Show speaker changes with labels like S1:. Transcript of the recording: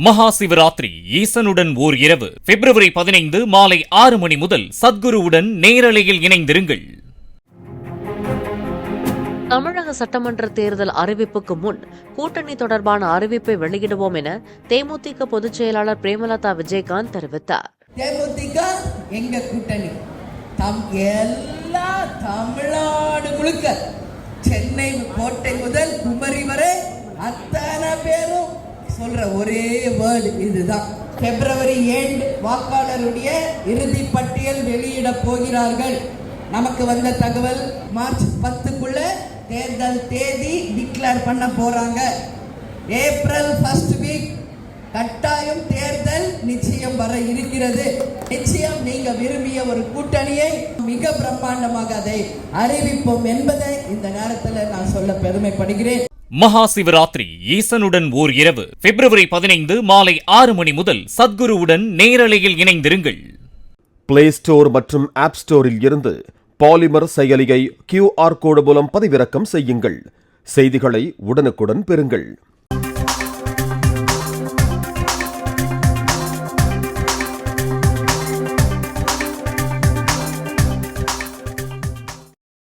S1: மகா சிவராத்திரி ஈசனுடன் ஓர் இரவு பிப்ரவரி 15 மாலை 6 மணி முதல் சத்குருவுடன் நேரலையில் இணைந்திருங்கள்.
S2: தமிழக சட்டமன்ற தேர்தல் அறிவிப்புக்கு முன் கூட்டணி தொடர்பான அறிவிப்பை வெளியிடுவோம் என தேமுதிக பொதுச் செயலாளர் பிரேமலதா விஜயகாந்த் தெரிவித்தார்.
S3: தேமுதிக எங்க கூட்டணி எல்லா தமிழ்நாடு முழுக்க சென்னை கோட்டை முதல் குமரி வரை அத்தனை பேரும் சொல்ற ஒரே வேர்டு இதுதான். பிப்ரவரி 7 வாக்காளருடைய இறுதி பட்டியல் வெளியிட போகிறார்கள். நமக்கு வந்த தகவல் மார்ச் 10க்குள்ள தேர்தல் தேதி டிக்ளேர் பண்ண போறாங்க. ஏப்ரல் 1st வீக் கட்டாயம் தேர்தல் நிச்சயம் வர இருக்கிறது. நிச்சயம் நீங்க விரும்பிய ஒரு கூட்டணியை மிக பிரம்மாண்டமாக அதை அறிவிப்போம் என்பதை இந்த நேரத்தில் நான் சொல்ல பெருமைப்படுகிறேன்.
S1: மகா சிவராத்திரி ஈசனுடன் ஓர் இரவு பிப்ரவரி 15 மாலை 6 மணி முதல் சத்குருவுடன் நேரலையில் இணைந்திருங்கள்.
S4: பிளே ஸ்டோர் மற்றும் ஆப் ஸ்டோரில் இருந்து பாலிமர் செயலியை QR கோடு மூலம் பதிவிறக்கம் செய்யுங்கள். செய்திகளை உடனுக்குடன் பெறுங்கள்.